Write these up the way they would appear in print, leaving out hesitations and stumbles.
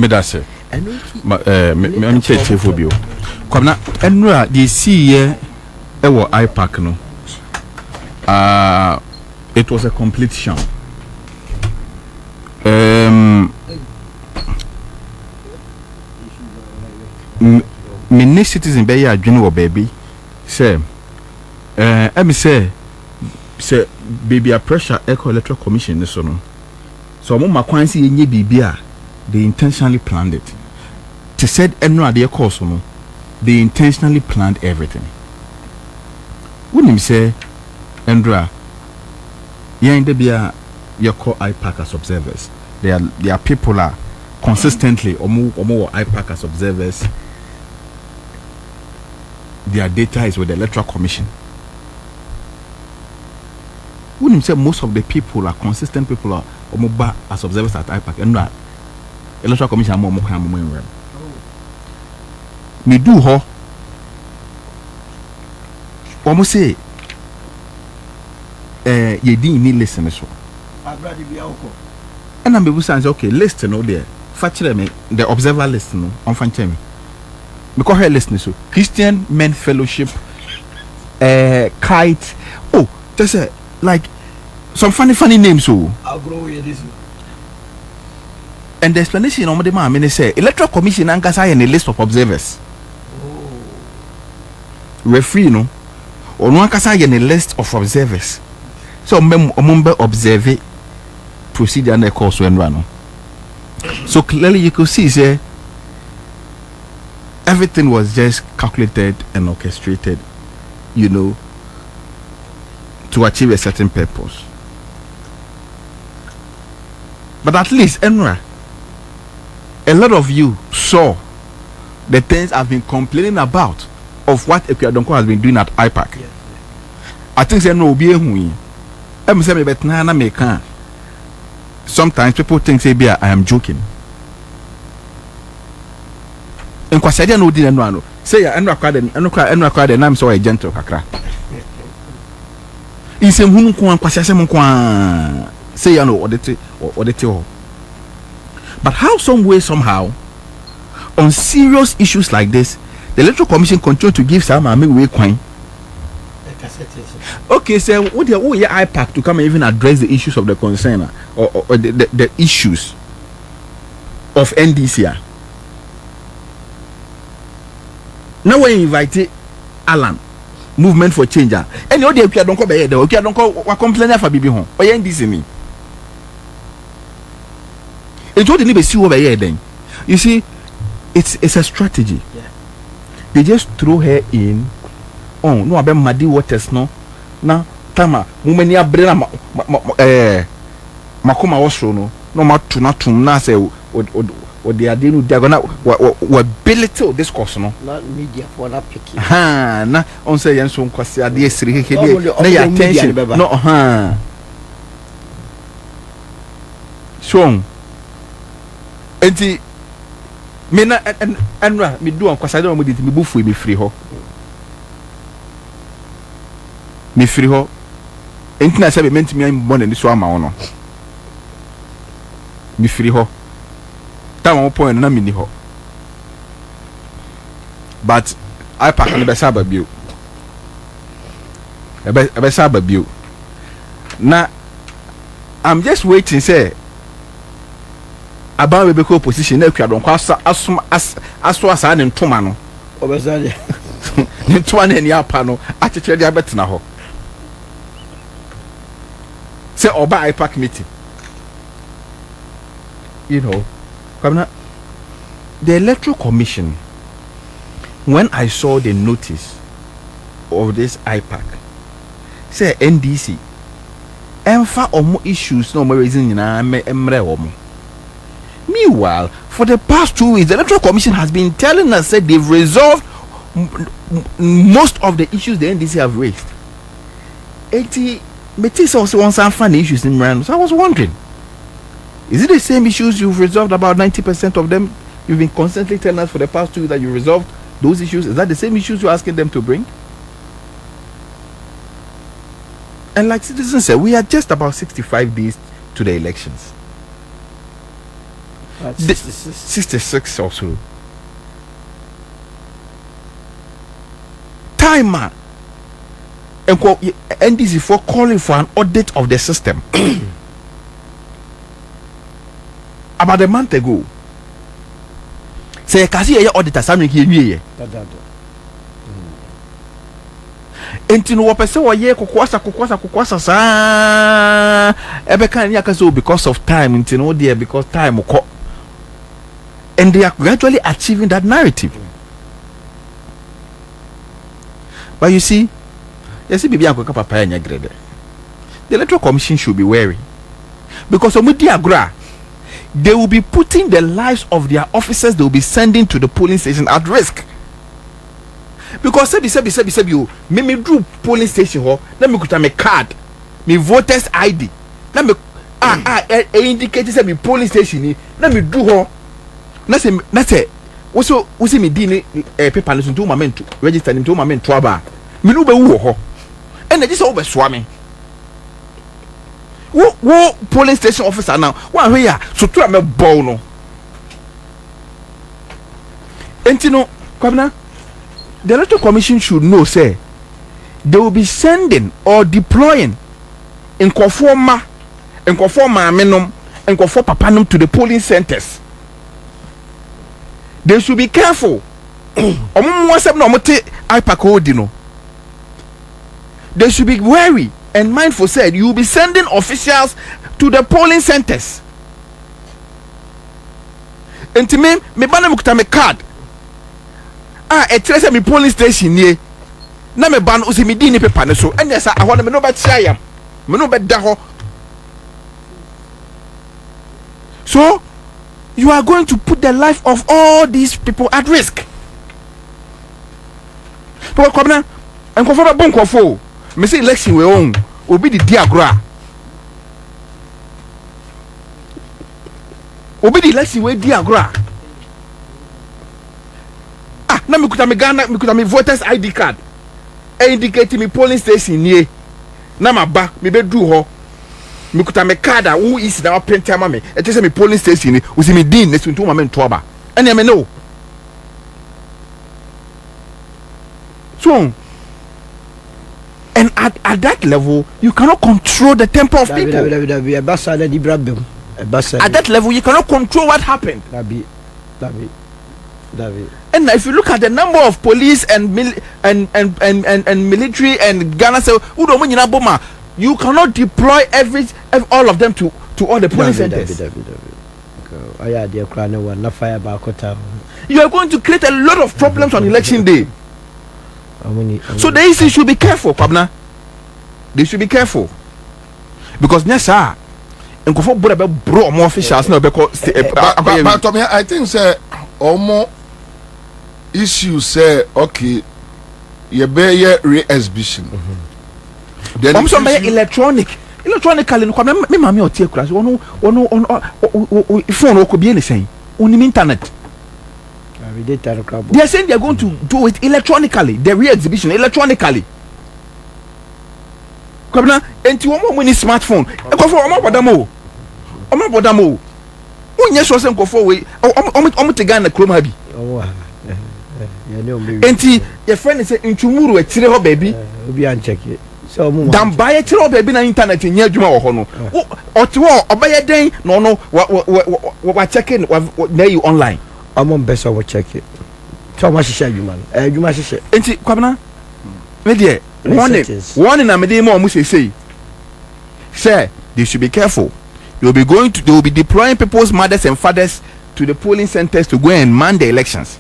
me that say. Me check for you. Come na enra the see here ewo IPAC no. It was a complete sham. Many citizens be ya adwene wo baby say me say baby a pressure electoral commission ni so no. So mo makwan si yenye bibia they intentionally planned it. They said enra de course no. They intentionally planned everything. When him say Andra, in the bia you call IPAC as observers. There are people are consistently or more IPAC as observers. Their data is with the electoral commission. When him say most of the people are consistent people are more as observers at IPAC and electoral commission more me do ho almost say ye didn't need listen so and I'm able to say okay list no there facture me the observer list no on fan me because her listen so Christian Men Fellowship kite oh just like some funny names so I'll grow here this. And the explanation on the man say electoral commission and a list of observers. Referee no or no kasa a list of observers. So member observe procedure and the course when run. So clearly you could see say everything was just calculated and orchestrated, you know, to achieve a certain purpose. But at least Enra, a lot of you saw the things I've been complaining about of what Donkor has been doing at IPAC. Yes. I think they know be sometimes people think say I am joking. And kwasadi no di no say Enra kwade and I'm so a gentle kakra. Isem hunu ko kwasasem ko say you know or the but how some way somehow on serious issues like this the electoral commission continue to give some way coin. Okay, so what the IPAC to come and even address the issues of the concern or the issues of NDC. Now we invite Alan Movement for Change and you know they don't come here they don't go complaining for bibi hon or NDC me. It's what they see over here then. You see, it's a strategy. Yeah. They just throw her in. Oh no, about muddy waters no. Now, tama mumeni abrena makoma wasro no. No matum na say o they are dealing they are gonna belittle this course no. Not media for that picking. Ha na on say yen so kwase ade esiri keke na your attention. No so enti me na enra me do ankwasade no mo dit me bufu me free ho enti na say be mentimi am bon ni so ama wo no me free ho ta mo point na me ni ho but IPAC no be saba bio ebe saba bio na I'm just waiting say about we position na kwa Donkor aso asa ne ntoma no obesade ne ntoma na ni apa no akekere dia betena ho say oba IPAC meeting you know the electoral commission when I saw the notice of this IPAC say NDC emfa omo issues no more reason na emre omo. Meanwhile, for the past 2 weeks, the Electoral Commission has been telling us that they've resolved most of the issues the NDC have raised. Metis also wants some funny issues in Miranda. So I was wondering, is it the same issues you've resolved? About 90% of them you've been constantly telling us for the past 2 weeks that you resolved those issues. Is that the same issues you're asking them to bring? And like citizens said, we are just about 65 days to the elections. 66 or so. Timer. And NDC for calling for an audit of the system. About a month ago. Say, can see your auditor something here. Enti no wopese wo ye kokwasa sa ebe kan nyaka so because of time enti no there because time ko, and they are gradually achieving that narrative. But you see bibi akoka papa anya grade. The electoral commission should be wary, because omudi agra they will be putting the lives of their officers they will be sending to the polling station at risk. Because sebi you me do polling station ho na me kuta me card me voters ID na me indicate say me polling station ni na me do ho na say wo me di ni paper no to moment register ni to moment to aba me no be wo ho e na just wo be so me wo polling station officer now wo ahwe ya so to me bow no enti no kwabna. The electoral commission should know, say, they will be sending or deploying in conforma minimum and conform papanum to the polling centers. They should be careful. IPAC. They should be wary and mindful. Said you will be sending officials to the polling centers. And to me bana me card. Me polling station nie na me ban usi me di ni paper ne so enya sa ahọ na me no ba tia yam me no be da ho. So you are going to put the life of all these people at risk. Because kwabna enkofo ba bonkofo me say election we own obi di diagra obi di election we diagra. Na me kuta me Ghana me kuta me voters ID card indicate me polling station nie na ma ba me be do ho me kuta me card who is na print am me e say me polling station ni o si me din na suntu ma me nto aba ene me no. So and at that level you cannot control the temper of people. At that level you cannot control what happened. And if you look at the number of police and military and Ghana, so you cannot deploy all of them to all the police centers. You are going to create a lot of problems on election day. So the EC should be careful, Kwabna. They should be careful, because Nyasa and bro more officials now because I think say almost issue say okay you be re-exhibition then some electronically me mama o tie kura so ono phone o ko bi anything on the internet. They are saying they are going to do it electronically, the re-exhibition electronically. Kwabna enti wo mo ni smartphone e ko fo o mo bodamo onye so se nkofo we o te Ghana chrome habi enti your friend say ntumuru etire ho baby obi an check it so mo dan buy etire ho baby na internet nya adwuma wo ho no ote wo obaye den no wa check in na you online amo beso wo check it so ma shisha adwuma no adwuma shisha enti Kwabna me de warning na me de mo say they should be careful. They will be deploying people's mothers and fathers to the polling centers to go and man the elections.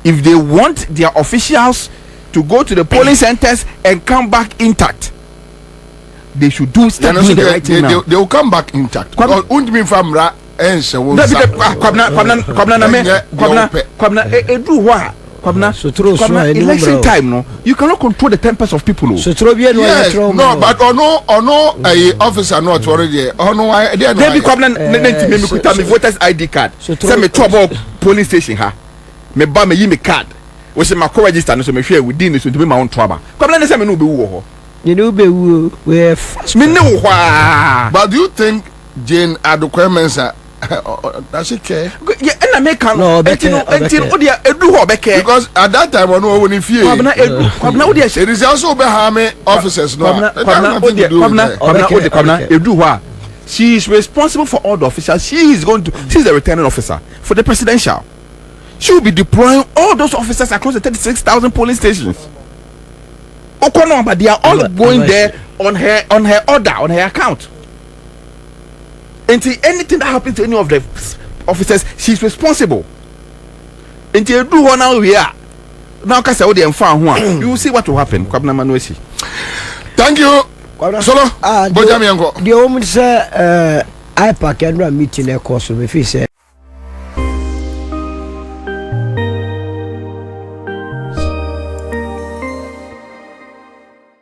If they want their officials to go to the polling centers and come back intact, they should doing the right thing now. They will come back intact. Election time, no, you cannot control the tempers of people. Yes, no, but officer not already. Maybe voters ID card. Send me trouble polling station ha. Me buy me card. We say my co-register, so me share within this to be my own trouble. Kwabna say me no be wo. You know be we me no. But do you think Jane Mensa Does she care? Yeah, and I make No, until Odia Edu Hobeke. Because at that time, I know when if you. It is also Bahame officers. No, she is responsible for all the officials. She's the returning officer for the presidential. She will be deploying all those officers across the 36,000 polling stations. Okono, but they are all going there on her order, on her account. Until anything that happens to any of the officers, she's responsible. Until you do one now here. Now, because I would found one, you will see what will happen. Thank you. Solo. The woman say IPAC and meeting a course of a